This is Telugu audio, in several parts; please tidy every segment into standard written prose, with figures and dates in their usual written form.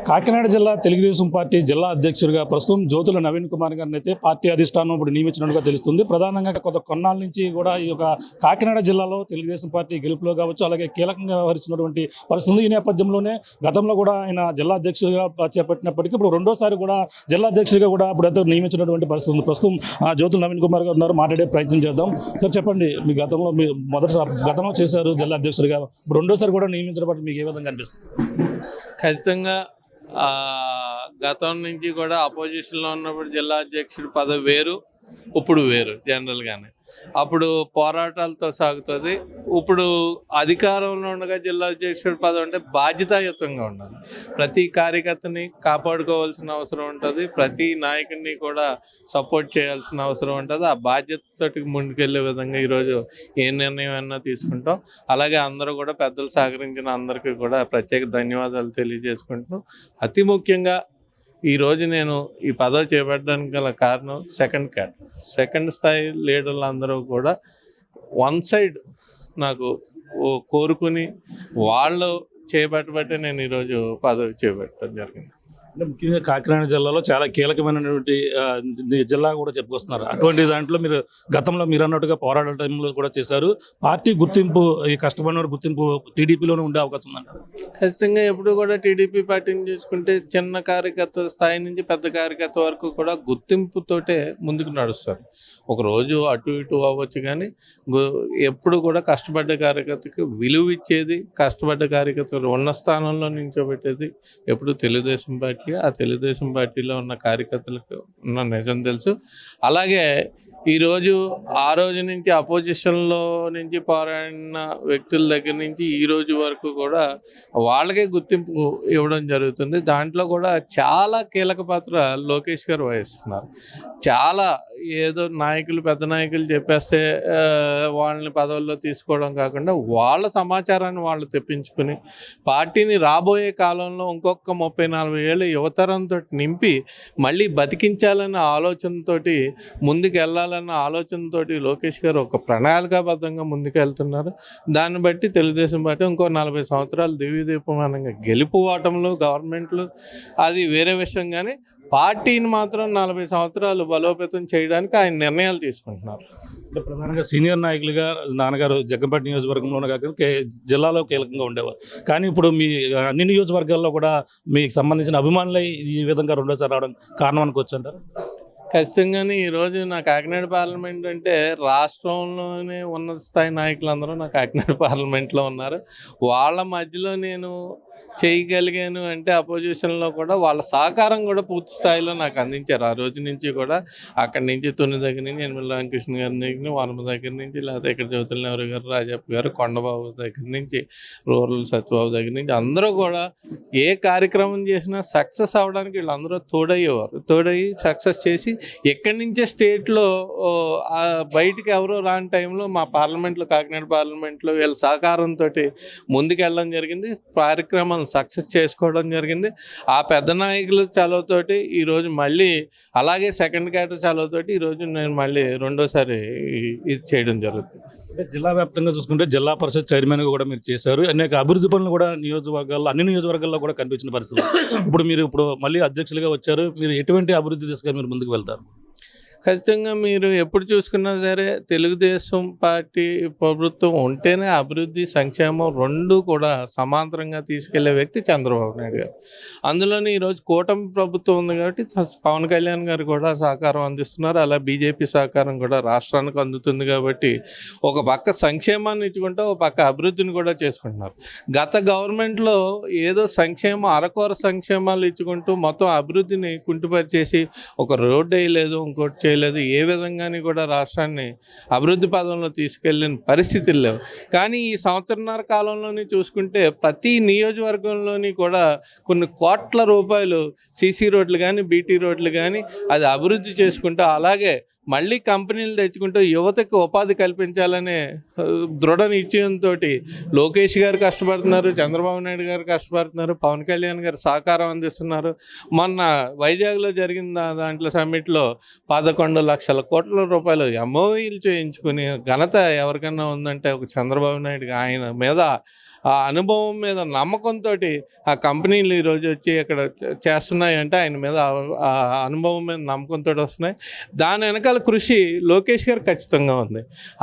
కాకినాడ జిల్లా తెలుగుదేశం పార్టీ జిల్లా అధ్యక్షుడిగా ప్రస్తుతం జ్యోతుల నవీన్ కుమార్ గారిని అయితే పార్టీ అధిష్టానం ఇప్పుడు నియమించినట్టుగా తెలుస్తుంది. ప్రధానంగా కొన్నాళ్ళ నుంచి కూడా ఈ యొక్క కాకినాడ జిల్లాలో తెలుగుదేశం పార్టీ గెలుపులో కావచ్చు, అలాగే కీలకంగా వ్యవహరిస్తున్నటువంటి పరిస్థితి. ఈ నేపథ్యంలోనే గతంలో కూడా ఆయన జిల్లా అధ్యక్షుడిగా చేపట్టినప్పటికీ ఇప్పుడు రెండోసారి కూడా జిల్లా అధ్యక్షుడిగా కూడా ఇప్పుడైతే నియమించినటువంటి పరిస్థితి ఉంది. ప్రస్తుతం జ్యోతుల నవీన్ కుమార్ గారు ఉన్నారు, మాట్లాడే ప్రయత్నం చేద్దాం. సార్ చెప్పండి, మీ గతంలో చేశారు జిల్లా అధ్యక్షుడిగా, ఇప్పుడు రెండోసారి కూడా నియమించడం మీకు ఏ విధంగా అనిపిస్తుంది? ఖచ్చితంగా గతం నుంచి కూడా అపోజిషన్లో ఉన్నప్పుడు జిల్లా అధ్యక్షుడి పదవి వేరు, ఇప్పుడు వేరు. జనరల్గానే అప్పుడు పోరాటాలతో సాగుతుంది. ఇప్పుడు అధికారంలో ఉండగా జిల్లా అధ్యక్షుడి పదవి అంటే బాధ్యతాయుతంగా ఉండాలి. ప్రతి కార్యకర్తని కాపాడుకోవాల్సిన అవసరం ఉంటుంది, ప్రతి నాయకుడిని కూడా సపోర్ట్ చేయాల్సిన అవసరం ఉంటుంది. ఆ బాధ్యతతోటి ముందుకెళ్లే విధంగా ఈరోజు ఏ నిర్ణయం అయినా తీసుకుంటాం. అలాగే అందరూ కూడా పెద్దలు సహకరించిన అందరికీ కూడా ప్రత్యేక ధన్యవాదాలు తెలియజేసుకుంటున్నాం. అతి ముఖ్యంగా ఈరోజు నేను ఈ పదవి చేపట్టడానికి గల కారణం సెకండ్ స్థాయి లీడర్లు అందరూ కూడా వన్ సైడ్ నాకు కోరుకుని వాళ్ళు చేపట్టబట్టే నేను ఈరోజు పదవి చేపట్టడం జరిగింది. అంటే ముఖ్యంగా కాకినాడ జిల్లాలో చాలా కీలకమైనటువంటి జిల్లా కూడా చెప్పుకొస్తున్నారు. అటువంటి దాంట్లో మీరు గతంలో మీరు అన్నట్టుగా పోరాట టైంలో కూడా చేశారు. పార్టీ గుర్తింపు, ఈ కష్టపడిన గుర్తింపు టీడీపీలోనే ఉండే అవకాశం ఉందంటారు? ఖచ్చితంగా ఎప్పుడు కూడా టీడీపీ పార్టీని చూసుకుంటే చిన్న కార్యకర్త స్థాయి నుంచి పెద్ద కార్యకర్త వరకు కూడా గుర్తింపుతోటే ముందుకు నడుస్తారు. ఒకరోజు అటు ఇటు అవ్వచ్చు, కానీ ఎప్పుడు కూడా కష్టపడ్డ కార్యకర్తకి విలువ ఇచ్చేది, కష్టపడ్డ కార్యకర్తలు ఉన్న స్థానంలో నిల్చోబెట్టేది ఎప్పుడు తెలుగుదేశం పార్టీ. ఆ తెలుగుదేశం పార్టీలో ఉన్న కార్యకర్తలకు ఉన్న నిజం తెలుసు. అలాగే ఈరోజు ఆ రోజు నుంచి అపోజిషన్లో నుంచి పోరాడిన వ్యక్తుల దగ్గర నుంచి ఈ రోజు వరకు కూడా వాళ్ళకే గుర్తింపు ఇవ్వడం జరుగుతుంది. దాంట్లో కూడా చాలా కీలక పాత్ర లోకేష్ గారు వహిస్తున్నారు. చాలా ఏదో పెద్ద నాయకులు చెప్పేస్తే వాళ్ళని పదవుల్లో తీసుకోవడం కాకుండా వాళ్ళ సమాచారాన్ని వాళ్ళు తెప్పించుకుని పార్టీని రాబోయే కాలంలో ఇంకొక 30-40 ఏళ్ళ యువతరంతో నింపి మళ్ళీ బతికించాలన్న ఆలోచనతో ముందుకు వెళ్ళాలన్న ఆలోచనతో లోకేష్ గారు ఒక ప్రణాళికాబద్ధంగా ముందుకెళ్తున్నారు. దాన్ని బట్టి తెలుగుదేశం పార్టీ ఇంకో 40 సంవత్సరాలు దివ్యదీపమానంగా గెలుపువాటంలో గవర్నమెంట్లు అది వేరే విషయం, కానీ పార్టీని మాత్రం 40 సంవత్సరాలు బలోపేతం చేయడానికి ఆయన నిర్ణయాలు తీసుకుంటున్నారు. అంటే ప్రధానంగా సీనియర్ నాయకులుగా నాన్నగారు జగ్గంపేట నియోజకవర్గంలోనే కాకుండా జిల్లాలో కీలకంగా ఉండేవారు. కానీ ఇప్పుడు మీ అన్ని నియోజకవర్గాల్లో కూడా మీకు సంబంధించిన అభిమానులై ఈ విధంగా రెండోసారి రావడం కారణం అనుకోవచ్చు అంటారు? ఖచ్చితంగానే ఈరోజు నా కాకినాడ పార్లమెంట్ అంటే రాష్ట్రంలోనే ఉన్నత స్థాయి నాయకులందరూ నా కాకినాడ పార్లమెంట్లో ఉన్నారు. వాళ్ళ మధ్యలో నేను చేయగలిగాను అంటే అపోజిషన్లో కూడా వాళ్ళ సహకారం కూడా పూర్తి స్థాయిలో నాకు అందించారు. ఆ రోజు నుంచి కూడా అక్కడి నుంచి తుని దగ్గర నుంచి యనమల రామకృష్ణ గారి దగ్గర, వనమ దగ్గర నుంచి, లేకపోతే ఇక్కడ జ్యోతుల నెహ్రూ గారు, రాజప్ప గారు, కొండబాబు దగ్గర నుంచి, రూరల్ సత్యబాబు దగ్గర నుంచి అందరూ కూడా ఏ కార్యక్రమం చేసినా సక్సెస్ అవ్వడానికి వీళ్ళందరూ తోడయ్యి సక్సెస్ చేసి ఎక్కడి నుంచే స్టేట్లో బయటికి ఎవరో రాని టైంలో మా పార్లమెంట్లో, కాకినాడ పార్లమెంట్లో వీళ్ళ సహకారంతో ముందుకెళ్ళడం జరిగింది. కార్యక్రమాలను సక్సెస్ చేసుకోవడం జరిగింది. ఆ పెద్ద నాయకుల చలవతోటి ఈరోజు మళ్ళీ అలాగే సెకండ్ క్యాటర్ చలవతోటి ఈరోజు నేను మళ్ళీ రెండోసారి ఇది చేయడం జరుగుతుంది. అంటే జిల్లా వ్యాప్తంగా చూసుకుంటే జిల్లా పరిషత్ చైర్మన్గా కూడా మీరు చేశారు. అనేక అభివృద్ధి పనులు కూడా అన్ని నియోజకవర్గాల్లో కూడా కనిపించిన పరిస్థితి. ఇప్పుడు మళ్ళీ అధ్యక్షులుగా వచ్చారు. మీరు ఎటువంటి అభివృద్ధి దిశగా మీరు ముందుకు వెళ్తారు? ఖచ్చితంగా మీరు ఎప్పుడు చూసుకున్నా సరే తెలుగుదేశం పార్టీ ప్రభుత్వం ఉంటేనే అభివృద్ధి, సంక్షేమం రెండు కూడా సమాంతరంగా తీసుకెళ్లే వ్యక్తి చంద్రబాబు నాయుడు గారు. అందులోని ఈరోజు కూటమి ప్రభుత్వం ఉంది కాబట్టి పవన్ కళ్యాణ్ గారు కూడా సహకారం అందిస్తున్నారు. అలా బీజేపీ సహకారం కూడా రాష్ట్రానికి అందుతుంది. కాబట్టి ఒక పక్క సంక్షేమాన్ని ఇచ్చుకుంటే ఒక పక్క అభివృద్ధిని కూడా చేసుకుంటున్నారు. గత గవర్నమెంట్లో ఏదో అరకొర సంక్షేమాలు ఇచ్చుకుంటూ మొత్తం అభివృద్ధిని కుంటుపరిచేసి ఒక రోడ్డు వేయలేదు, ఇంకోటి చేయలేదు, ఏ విధంగాని కూడా రాష్ట్రాన్ని అభివృద్ధి పదంలో తీసుకెళ్ళిన పరిస్థితులు లేవు. కానీ ఈ సంవత్సరన్నర కాలంలోని చూసుకుంటే ప్రతి నియోజకవర్గంలోని కూడా కొన్ని కోట్ల రూపాయలు సీసీ రోడ్లు కానీ, బీటీ రోడ్లు కానీ అది అభివృద్ధి చేసుకుంటూ, అలాగే మళ్ళీ కంపెనీలు తెచ్చుకుంటూ యువతకు ఉపాధి కల్పించాలనే దృఢ నిశ్చయంతో లోకేష్ గారు కష్టపడుతున్నారు, చంద్రబాబు నాయుడు గారు కష్టపడుతున్నారు, పవన్ కళ్యాణ్ గారు సహకారం అందిస్తున్నారు. మొన్న వైజాగ్లో జరిగిన దాంట్లో సమ్మిట్లో 11 లక్షల కోట్ల రూపాయలు ఎంఓఈలు చేయించుకుని ఘనత ఎవరికన్నా ఉందంటే ఒక చంద్రబాబు నాయుడు. ఆయన మీద ఆ అనుభవం మీద నమ్మకంతో ఆ కంపెనీలు ఈరోజు వచ్చి ఇక్కడ చేస్తున్నాయి అంటే ఆయన మీద ఆ అనుభవం మీద నమ్మకంతో వస్తున్నాయి. దాని వెనకాల కృషి లోకేష్ గారు ఖచ్చితంగా ఉంది.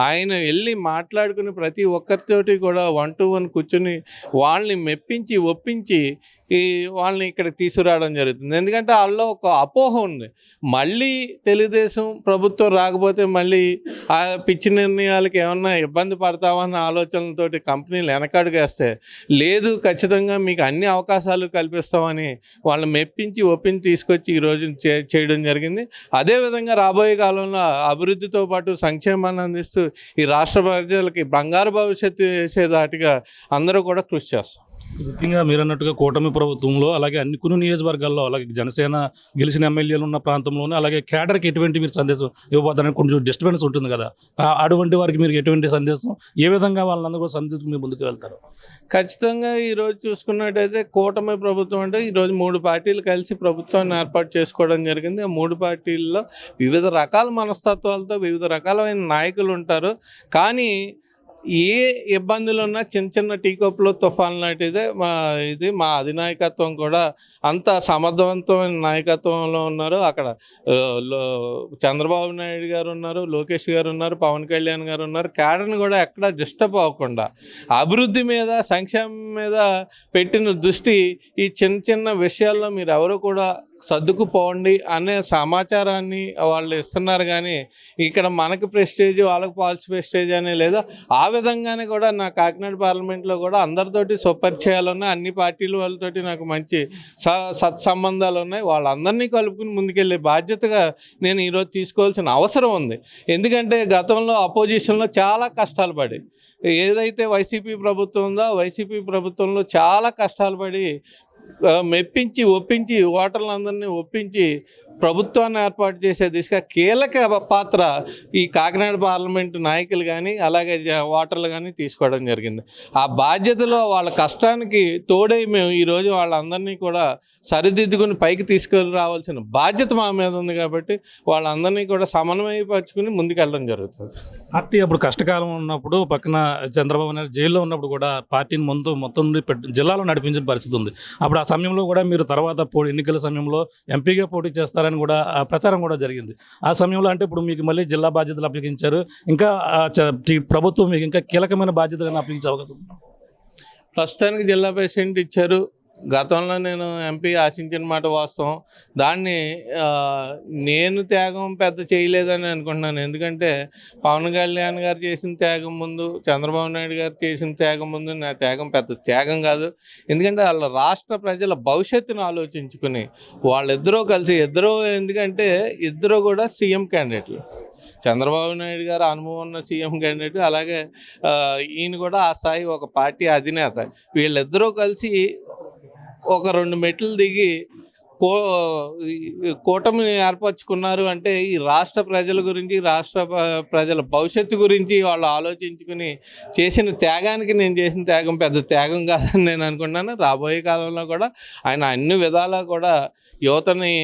ఆయన వెళ్ళి మాట్లాడుకుని ప్రతి ఒక్కరితోటి కూడా 1-to-1 కూర్చుని వాళ్ళని మెప్పించి ఒప్పించి వాళ్ళని ఇక్కడ తీసుకురావడం జరుగుతుంది. ఎందుకంటే వాళ్ళలో ఒక అపోహ ఉంది, మళ్ళీ తెలుగుదేశం ప్రభుత్వం రాకపోతే మళ్ళీ ఆ పిచ్చి నిర్ణయాలకి ఏమన్నా ఇబ్బంది పడతామన్న ఆలోచనలతోటి కంపెనీలు వెనకడుగేస్తే, లేదు ఖచ్చితంగా మీకు అన్ని అవకాశాలు కల్పిస్తామని వాళ్ళని మెప్పించి ఒప్పించి తీసుకొచ్చి ఈరోజు చేయడం జరిగింది. అదేవిధంగా రాబోయే కాలంలో అభివృద్ధితో పాటు సంక్షేమాన్ని అందిస్తూ ఈ రాష్ట్ర ప్రజలకి బంగారు భవిష్యత్తు వేసేదాటిగా అందరూ కూడా కృషి చేస్తాం. ముఖ్యంగా మీరు అన్నట్టుగా కూటమి ప్రభుత్వంలో అలాగే కొన్ని నియోజకవర్గాల్లో అలాగే జనసేన గెలిచిన ఎమ్మెల్యేలు ఉన్న ప్రాంతంలోనే అలాగే కేడర్కి ఎటువంటి మీరు సందేశం ఇవ్వబోతారని కొంచెం డిస్టర్బెన్స్ ఉంటుంది కదా, అటువంటి వారికి మీరు ఎటువంటి సందేశం, ఏ విధంగా వాళ్ళందరూ కూడా సందేశం మీరు ముందుకు వెళ్తారు? ఖచ్చితంగా ఈరోజు చూసుకున్నట్టయితే కూటమి ప్రభుత్వం అంటే ఈరోజు 3 పార్టీలు కలిసి ప్రభుత్వాన్ని ఏర్పాటు చేసుకోవడం జరిగింది. ఆ 3 పార్టీల్లో వివిధ రకాల మనస్తత్వాలతో వివిధ రకాలైన నాయకులు ఉంటారు. కానీ ఏ ఇబ్బందులు ఉన్నా చిన్న చిన్న టీ కప్పులో తుఫాన్ లాంటిదే మా అధినాయకత్వం కూడా అంత సమర్థవంతమైన నాయకత్వంలో ఉన్నారు. అక్కడ చంద్రబాబు నాయుడు గారు ఉన్నారు, లోకేష్ గారు ఉన్నారు, పవన్ కళ్యాణ్ గారు ఉన్నారు. క్యాడర్ని కూడా ఎక్కడ డిస్టర్బ్ అవ్వకుండా అభివృద్ధి మీద సంక్షేమం మీద పెట్టిన దృష్టి ఈ చిన్న చిన్న విషయాల్లో మీరు ఎవరు కూడా సర్దుకుపోండి అనే సమాచారాన్ని వాళ్ళు ఇస్తున్నారు. కానీ ఇక్కడ మనకు ప్రెస్టేజ్ వాళ్ళకి ఫాల్స్ ప్రెస్టేజ్ అనే లేదా ఆ విధంగానే కూడా నా కాకినాడ పార్లమెంట్లో కూడా అందరితోటి సుపరిచయాలు ఉన్నాయి. అన్ని పార్టీల వాళ్ళతోటి నాకు మంచి సత్సంబంధాలు ఉన్నాయి. వాళ్ళందరినీ కలుపుకుని ముందుకెళ్ళే బాధ్యతగా నేను ఈరోజు తీసుకోవాల్సిన అవసరం ఉంది. ఎందుకంటే గతంలో అపోజిషన్లో చాలా కష్టాలు పడి ఏదైతే వైసీపీ ప్రభుత్వం ఉందో వైసీపీ ప్రభుత్వంలో చాలా కష్టాలు పడి మెప్పించి ఒప్పించి ఓటర్లందరినీ ఒప్పించి ప్రభుత్వాన్ని ఏర్పాటు చేసే దిశగా కీలక పాత్ర ఈ కాకినాడ పార్లమెంటు నాయకులు కానీ అలాగే ఓటర్లు కానీ తీసుకోవడం జరిగింది. ఆ బాధ్యతలో వాళ్ళ కష్టానికి తోడై మేము ఈరోజు వాళ్ళందరినీ కూడా సరిదిద్దుకుని పైకి తీసుకొని రావాల్సిన బాధ్యత మా మీద ఉంది. కాబట్టి వాళ్ళందరినీ కూడా సమన్వయపరుచుకుని ముందుకెళ్ళడం జరుగుతుంది. పార్టీ అప్పుడు కష్టకాలం ఉన్నప్పుడు పక్కన చంద్రబాబు నాయుడు జైల్లో ఉన్నప్పుడు కూడా పార్టీని మొత్తం జిల్లాలో నడిపించిన పరిస్థితి ఉంది. అప్పుడు ఆ సమయంలో కూడా మీరు తర్వాత ఎన్నికల సమయంలో ఎంపీగా పోటీ చేస్తారని కూడా ప్రచారం కూడా జరిగింది. ఆ సమయంలో అంటే ఇప్పుడు మీకు మళ్ళీ జిల్లా బాధ్యతలు అప్పగించారు, ఇంకా ప్రభుత్వం మీకు ఇంకా కీలకమైన బాధ్యతలను అప్పగించే అవకాశం? ప్రస్తుతానికి జిల్లా ప్రెసిడెంట్ ఇచ్చారు. గతంలో నేను ఎంపీ ఆశించిన మాట వాస్తవం. దాన్ని నేను త్యాగం పెద్ద చేయలేదని అనుకుంటున్నాను. ఎందుకంటే పవన్ కళ్యాణ్ గారు చేసిన త్యాగం ముందు చంద్రబాబు నాయుడు గారు చేసిన త్యాగం ముందు నా త్యాగం పెద్ద త్యాగం కాదు. ఎందుకంటే వాళ్ళ రాష్ట్ర ప్రజల భవిష్యత్తును ఆలోచించుకుని వాళ్ళిద్దరూ కలిసి ఎందుకంటే ఇద్దరు కూడా సీఎం క్యాండిడేట్లు. చంద్రబాబు నాయుడు గారు అనుభవం ఉన్న సీఎం క్యాండిడేట్, అలాగే ఈయన కూడా ఆ స్థాయి ఒక పార్టీ అధినేత. వీళ్ళిద్దరూ కలిసి ఒక 2 మెట్లు దిగి కూటమిని ఏర్పరచుకున్నారు అంటే ఈ రాష్ట్ర ప్రజల గురించి రాష్ట్ర ప్రజల భవిష్యత్తు గురించి వాళ్ళు ఆలోచించుకుని చేసిన త్యాగానికి నేను చేసిన త్యాగం పెద్ద త్యాగం కాదని నేను అనుకుంటున్నాను. రాబోయే కాలంలో కూడా ఆయన అన్ని విధాలా కూడా యువతని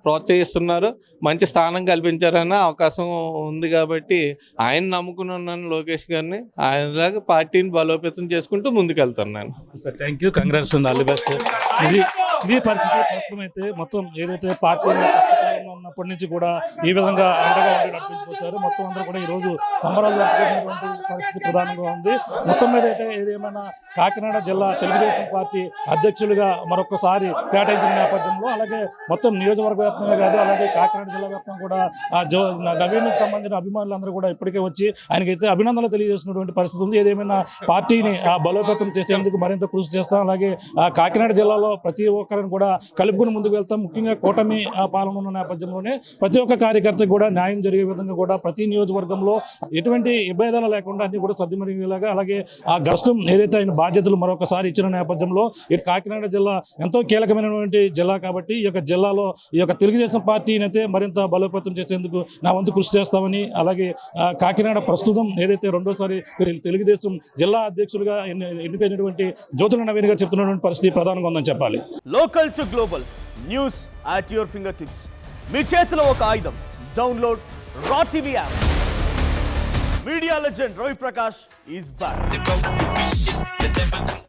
ప్రోత్సహిస్తున్నారు, మంచి స్థానం కల్పించారన్న అవకాశం ఉంది. కాబట్టి ఆయన నమ్ముకుని ఉన్నాను లోకేష్ గారిని. ఆయనలాగా పార్టీని బలోపేతం చేసుకుంటూ ముందుకెళ్తున్నాను. Sir thank you, congrats and all the best. ఇది పరిస్థితి. ప్రస్తుతం అయితే మొత్తం ఏదైతే పార్టీ కష్టకాలంలో ఉన్నప్పటి నుంచి కూడా ఈ విధంగా అండగా నడిపించుకొచ్చారు. మొత్తం అందరూ కూడా ఈరోజు సంబరాలు జరుపుకునేటువంటి పరిస్థితి ప్రధానంగా ఉంది. మొత్తం మీద అయితే ఏదేమైనా కాకినాడ జిల్లా తెలుగుదేశం పార్టీ అధ్యక్షులుగా మరొకసారి కేటాయించిన నేపథ్యంలో అలాగే మొత్తం నియోజకవర్గ వ్యాప్తంగా కాదు అలాగే కాకినాడ జిల్లా వ్యాప్తంగా కూడా నవీన్కి సంబంధించిన అభిమానులందరూ కూడా ఇప్పటికే వచ్చి ఆయనకైతే అభినందనలు తెలియజేసినటువంటి పరిస్థితి ఉంది. ఏదేమైనా పార్టీని బలోపేతం చేసేందుకు మరింత కృషి చేస్తాం. అలాగే కాకినాడ జిల్లాలో ప్రతి ఒక్కరిని కూడా కలుపుకుని ముందుకు వెళ్తాం. ముఖ్యంగా కూటమి పాలన ఉన్న నేపథ్యంలో నేపథ్యంలోనే ప్రతి ఒక్క కార్యకర్తకు కూడా న్యాయం జరిగే విధంగా కూడా ప్రతి నియోజకవర్గంలో ఎటువంటి ఇబ్బందులు లేకుండా అన్ని కూడా సర్దిమరిగేలాగా, అలాగే ఆ గస్తం ఏదైతే ఆయన బాధ్యతలు మరొకసారి ఇచ్చిన నేపథ్యంలో ఇటు కాకినాడ జిల్లా ఎంతో కీలకమైనటువంటి జిల్లా కాబట్టి ఈ యొక్క జిల్లాలో ఈ యొక్క తెలుగుదేశం పార్టీని అయితే మరింత బలోపేతం చేసేందుకు నా వంతు కృషి చేస్తామని, అలాగే కాకినాడ ప్రస్తుతం ఏదైతే రెండోసారి తెలుగుదేశం జిల్లా అధ్యక్షులుగా ఎన్నికైనటువంటి జ్యోతుల నవీన్ గారు చెప్తున్నటువంటి పరిస్థితి ప్రధానంగా ఉందని చెప్పాలి. Local to global news at your fingertips. మీ చేతిలో ఒక ఆయుధం. Download raw TV app. Media legend Ravi Prakash is back.